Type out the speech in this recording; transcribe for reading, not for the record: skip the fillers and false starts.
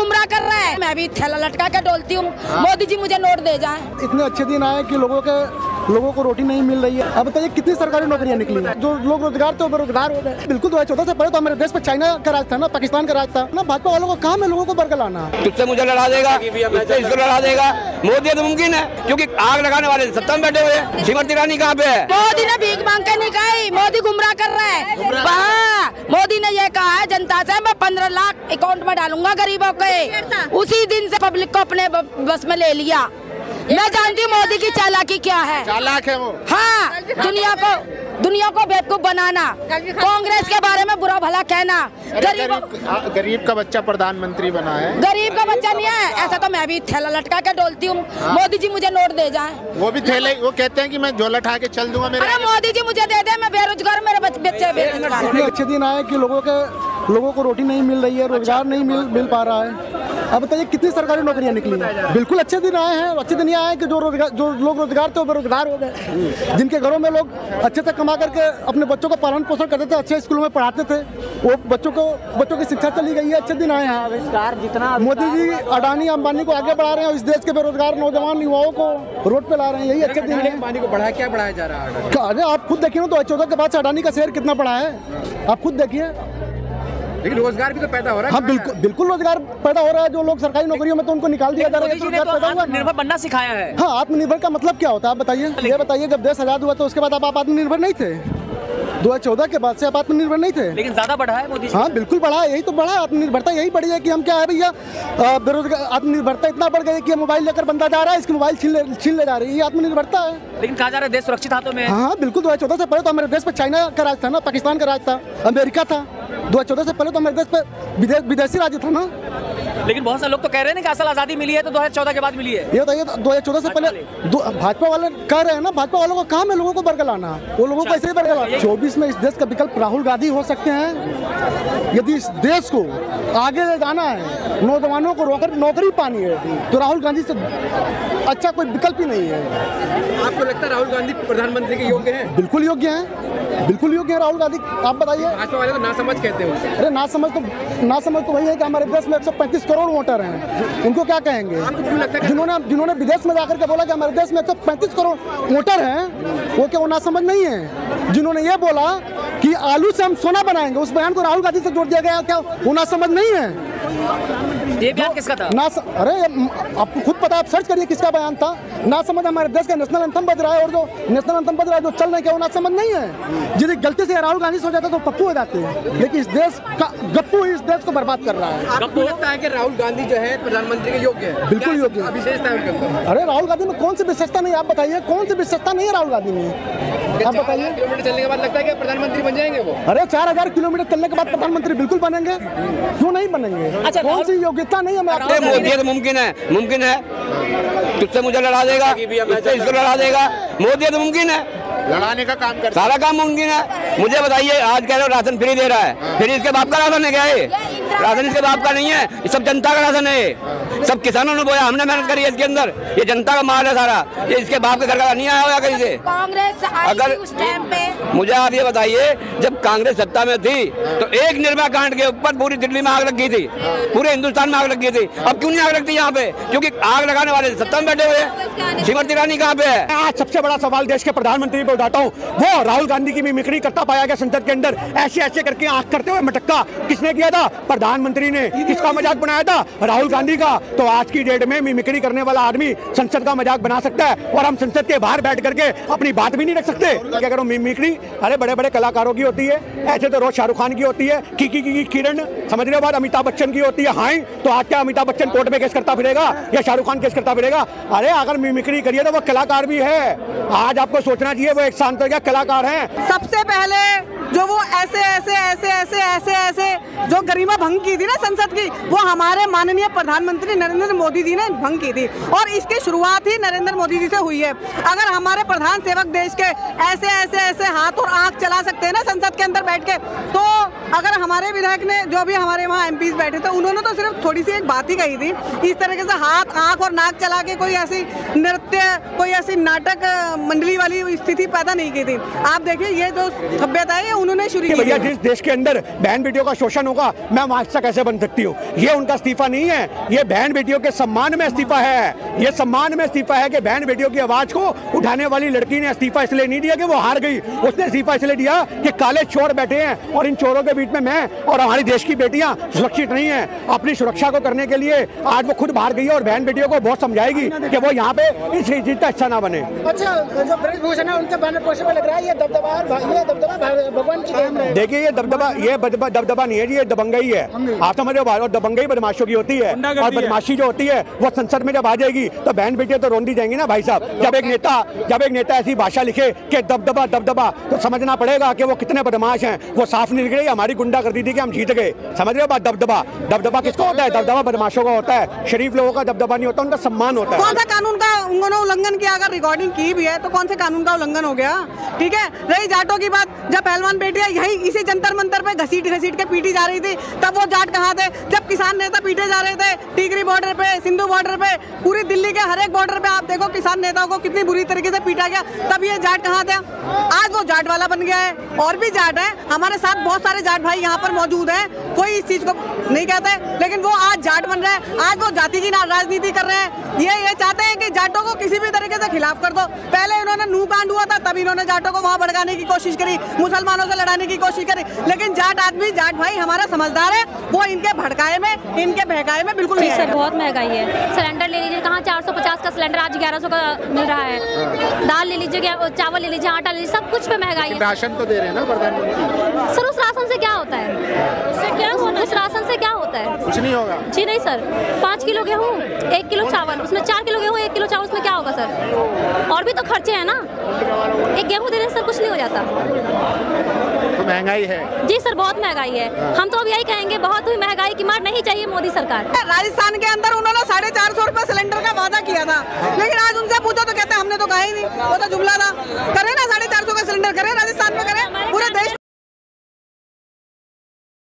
गुमराह कर रहा है। मैं भी थैला लटका के डोलती हूँ। मोदी जी मुझे नोट दे जाए। इतने अच्छे दिन आए कि लोगों को रोटी नहीं मिल रही है। अब बताइए कितनी सरकारी नौकरियां निकली हैं? जो लोग रोजगार थे बेरोजगार हो गए। बिल्कुल 2014 से पहले तो हमारे देश पर चाइना का राज था ना, पाकिस्तान का राज था ना। भाजपा वालों को काम है लोगों को बरकरार लाना। तुझसे मुझे लड़ा देगा, तुझसे इसको लड़ा देगा। मोदी तो मुमकिन है क्योंकि आग लगाने वाले सत्ता में बैठे हुए हैं। श्रीमती ईरानी कहाँ पे है? मोदी ने भीख मांग के नहीं खाई। मोदी गुमराह कर रहा है। मोदी ने ये कहा है जनता से, मैं 15 लाख अकाउंट में डालूंगा गरीबों के। उसी दिन से पब्लिक को अपने बस में ले लिया। मैं जानती हूँ मोदी की चालाकी क्या है। चालाक है वो। हाँ, दुनिया को बेवकूफ बनाना, कांग्रेस के बारे में बुरा भला कहना। गरीब का बच्चा प्रधानमंत्री बना है। गरीब का बच्चा नहीं है। ऐसा तो मैं भी थैला लटका के डोलती हूँ। मोदी जी मुझे नोट दे जाए। वो भी थैले, वो कहते हैं कि मैं झोला उठा के चल दूंगा। अरे मोदी जी मुझे दे दे, मैं बेरोजगार, मेरे बच्चे बेरोजगार। इतने अच्छे दिन आए कि लोगों को रोटी नहीं मिल रही है, रोजगार नहीं मिल पा रहा है। अब बताइए कितनी सरकारी नौकरियां निकली हैं? बिल्कुल अच्छे दिन आए हैं। अच्छे दिन आए कि जो लोग रोजगार थे वो बेरोजगार हो गए। जिनके घरों में लोग अच्छे से कमा करके अपने बच्चों का पालन पोषण करते थे, अच्छे स्कूलों में पढ़ाते थे, वो बच्चों की शिक्षा चली गई है। अच्छे दिन आए हैं। जितना मोदी जी अडानी अंबानी को आगे बढ़ा रहे हैं, इस देश के बेरोजगार नौजवान युवाओं को रोड पे ला रहे हैं। यही अच्छे दिन है। अंबानी को बढ़ाया जा रहा है। अरे आप खुद देखिए ना, 2014 के बाद से अडानी का शेयर कितना बढ़ा है, आप खुद देखिए। लेकिन रोजगार भी तो पैदा हो रहा है। हाँ बिल्कुल रोजगार पैदा हो रहा है। जो लोग सरकारी नौकरियों में तो उनको निकाल दिया जा रहा है। आत्मनिर्भर बनना सिखाया है। हाँ, आत्मनिर्भर का मतलब क्या होता है आप बताइए। ये बताइए, जब देश आजाद हुआ तो उसके बाद आप आत्मनिर्भर नहीं थे? 2014 के बाद से आप आत्मनिर्भर नहीं थे? लेकिन ज्यादा बढ़ा है मोदी जी। हाँ बिल्कुल बढ़ा है। यही तो बढ़ा है आत्मनिर्भरता। यही बढ़ी है कि हम क्या है भैया, बेरोजगार आत्मनिर्भरता इतना बढ़ गई कि मोबाइल लेकर बंदा जा रहा है, इसकी मोबाइल छीन ले जा रही है। ये आत्मनिर्भरता है। लेकिन कहा जा रहा है देश सुरक्षित हाथों में। हाँ बिल्कुल 2014 से पहले तो हमारे देश पर चाइना का राज था ना, पाकिस्तान का राज था, अमेरिका था। 2014 से पहले तो हमारे देश पे विदेशी राज्य था ना। लेकिन बहुत सारे लोग तो कह रहे हैं कि असल आजादी मिली है तो 2014 के बाद मिली है। ये बताइए 2014 से पहले भाजपा वाले कह रहे हैं ना, भाजपा वालों को काम है लोगों को बरकरार लाना। वो लोगों को ऐसे ही बरकरार। 24 में इस देश का विकल्प राहुल गांधी हो सकते हैं। यदि इस देश को आगे ले जाना है, नौजवानों को नौकरी पानी है, तो राहुल गांधी से अच्छा कोई विकल्प ही नहीं है। आपको लगता है राहुल गांधी प्रधानमंत्री के योग्य हैं? बिल्कुल योग्य हैं, बिल्कुल योग्य है राहुल गांधी। आप बताइए। भाजपा वाले तो नासमझ कहते हैं। अरे नासमझ तो वही है कि हमारे देश में 135 करोड़ वोटर हैं। उनको क्या कहेंगे? जिन्होंने विदेश में जाकर के बोला कि हमारे देश में 135 करोड़ वोटर हैं, वो क्या वो नासमझ नहीं है? जिन्होंने ये बोला कि आलू से हम सोना बनाएंगे, उस बयान को राहुल गांधी से जोड़ दिया गया, क्या वो नासमझ नहीं है? ये बयान किसका था? अरे आपको खुद पता, आप सर्च करिए किसका बयान था। ना समझ हमारे देश का नेशनल एंथम बज रहा है, और जो नेशनल एंथम बज रहा है जो चल रहे हैं, वो ना समझ नहीं है। यदि गलती से राहुल गांधी सो जाता तो पप्पू हो जाते हैं, लेकिन इस देश का गप्पू इस देश को बर्बाद कर रहा है। आपको लगता है कि राहुल गांधी जो है प्रधानमंत्री के योग्य है? बिल्कुल योग्य है। विशेषता है उनके अंदर? अरे राहुल गांधी में कौन सी विशेषता नहीं, आप बताइए कौन सी विशेषता नहीं है राहुल गांधी में? आप बताइए। किलोमीटर चलने के बाद लगता है कि प्रधानमंत्री बन जाएंगे वो? अरे 4000 किलोमीटर चलने के बाद प्रधानमंत्री बिल्कुल बनेंगे, क्यों नहीं बनेंगे? अच्छा, कौन सी योग्यता नहीं है? मोदी तो मुमकिन है। तुझसे मुझे लड़ा देगा, तुझसे इसको लड़ा देगा। मोदी तो मुमकिन है, लड़ाने का काम करता है। सारा काम मुमकिन है। मुझे बताइए, आज कह रहे हो राशन फ्री दे रहा है, फिर इसके बाप का राशन है क्या? है राशन इसके बाप का नहीं है, ये सब जनता का राशन है। सब किसानों ने बोया, हमने मेहनत करी है इसके अंदर। ये जनता का माल है सारा, ये इसके बाप के घर का नहीं आया होगा कहीं से। कांग्रेस अगर उस टाइम पे, मुझे आप ये बताइए, जब कांग्रेस सत्ता में थी तो एक निर्भया कांड के ऊपर पूरी दिल्ली में आग लग गई थी, पूरे हिंदुस्तान में आग लग गई थी। अब क्यों नहीं आग लगती यहाँ पे? क्योंकि आग लगाने वाले सत्ता में बैठे हुए हैं। श्रीमती ईरानी कहाँ पे है? आज सबसे बड़ा सवाल देश के प्रधानमंत्री को उठाता हूँ, वो राहुल गांधी की मिमिक्री करता पाया गया संसद के अंदर, ऐसे करके आंख करते हुए मटक्का किसने किया था? प्रधानमंत्री ने। किसका मजाक बनाया था? राहुल गांधी का। तो आज की डेट में मिमिक्री करने वाला आदमी संसद का मजाक बना सकता है, और हम संसद के बाहर बैठ करके अपनी बात भी नहीं रख सकते? क्या करो मिमिक्री? अरे बड़े बड़े कलाकारों की होती है, ऐसे तो रोज शाहरुख खान की होती है, की किरण, समझ रहे हो बात? अमिताभ बच्चन की होती है। हाँ, तो आज क्या अमिताभ बच्चन कोर्ट में केस करता फिरेगा या शाहरुख खान केस करता फिरेगा? अरे अगर मिमिक्री करिए तो वो कलाकार भी है। आज आपको सोचना चाहिए वो एक शांत कलाकार हैं। सबसे पहले जो वो ऐसे जो गरिमा भंग की थी ना संसद की, वो हमारे माननीय प्रधानमंत्री नरेंद्र मोदी जी ने भंग की थी, और इसकी शुरुआत ही नरेंद्र मोदी जी से हुई है। अगर हमारे प्रधान सेवक देश के ऐसे हाथ और आंख चला सकते हैं ना संसद संसद के अंदर बैठ के, तो अगर हमारे विधायक ने जो भी हमारे वहाँ एमपीज बैठे थे उन्होंने तो सिर्फ थोड़ी सी एक बात ही कही थी, इस तरीके से हाथ आंख और नाक चला के कोई ऐसी नृत्य कोई ऐसी नाटक मंडली वाली स्थिति पैदा नहीं की थी। आप देखिए ये जो सभ्यता है ये उन्होंने शुरू की। भैया जिस देश के अंदर बहन बेटियों का शोषण होगा मैं वहाँ हिस्सा कैसे बन सकती हूँ? ये उनका इस्तीफा नहीं है, ये बहन बेटियों के सम्मान में इस्तीफा है। ये सम्मान में इस्तीफा है कि बहन बेटियों की आवाज को उठाने वाली लड़की ने इस्तीफा इसलिए नहीं दिया कि वो हार गई, उसने इस्तीफा इसलिए दिया कि काले चोर बैठे हैं और इन चोरों के बीच में मैं और हमारी देश की बेटियां सुरक्षित नहीं है। अपनी सुरक्षा को करने के लिए आज वो खुद बाहर गई है और बहन बेटियों को बहुत समझाएगी कि वो यहाँ पे इस चीज का हिस्सा ना बने। अच्छा, जो ब्रजभूषण है उनके बैनर पोस्टर पे लग रहा है ये दबदबा भगवान की देन है। देखिए ये दबदबा नहीं है जी, ये दबंगई है। आप समझ रहे हो? और दबंगई बदमाशों की होती है और बदमाशी जो होती है वो संसद में जब आ जाएगी तो बहन बेटियां तो रोंदी जाएंगी ना भाई साहब। जब एक नेता ऐसी भाषा लिखे कि दबदबा तो समझना पड़ेगा कि वो कितने बदमाश हैं। वो साफ नहीं लिख रही हमारी गुंडागर्दी थी कि हम जीत गए। समझ रहे हो बात? दबदबा किसको होता है? दबदबा बदमाशों का होता है, शरीफ लोगों का दबदबा नहीं होता, उनका सम्मान होता है। कौन सा कानून का उन्होंने उल्लंघन किया? अगर रिकॉर्डिंग की भी है तो कौन से कानून का उल्लंघन हो गया? ठीक है, रही जाटों की बात, जब पहलवान बेटियां यही इसी जंतर मंतर पे घसीट के पीटी जा रही थी तब वो जाट कहाँ थे? जब किसान नेता पीटे जा रहे थे टिकरी बॉर्डर पे, सिंधु बॉर्डर पे, पूरी दिल्ली के हर एक बॉर्डर पे आप देखो किसान नेताओं को कितनी बुरी तरीके से पीटा गया, तब ये जाट कहाँ थे? आज वो जाट वाला बन गया है। और भी जाट है हमारे साथ, बहुत सारे जाट भाई यहाँ पर मौजूद हैं, कोई इस चीज को नहीं कहता है, लेकिन वो आज जाट बन रहे हैं। आज वो जाति की राजनीति कर रहे हैं। ये चाहते हैं कि जाटों को किसी भी तरीके से खिलाफ कर दो। पहले इन्होंने नू कांड हुआ था तब इन्होंने जाटों को वहाँ भड़काने की कोशिश करी, मुसलमानों से लड़ाने की कोशिश करी, लेकिन जाट आदमी, जाट भाई हमारा समझदार है, वो इनके भड़काए में, इनके बहकाए में बिल्कुल नहीं है। बहुत महंगाई है। सिलेंडर ले लीजिए, कहाँ 450 का सिलेंडर आज 1100 का मिल रहा है। दाल ले लीजिए, चावल ले लीजिए, आटा ले लीजिए, सब कुछ पे महंगाई है। राशन तो दे रहे हैं ना प्रधानमंत्री। सर उस राशन से क्या होता है? उस राशन से क्या होता है? कुछ नहीं होगा जी नहीं सर। 5 किलो गेहूँ, 1 किलो चावल, उसमें 4 किलो गेहूँ, 1 किलो चावल, उसमें क्या होगा सर? और भी तो खर्चे हैं ना। एक गेहूँ देने से सर कुछ नहीं हो जाता। तो महंगाई है जी सर, बहुत महंगाई है। हम तो अब यही कहेंगे बहुत हुई महंगाई की मार नहीं चाहिए मोदी सरकार। राजस्थान के अंदर उन्होंने 450 रुपए सिलेंडर का वादा किया था, लेकिन आज उनसे पूछो तो कहते हैं हमने तो कहा ही नहीं, वो तो जुमला था। करे ना 450 का सिलेंडर, करे राजस्थान में।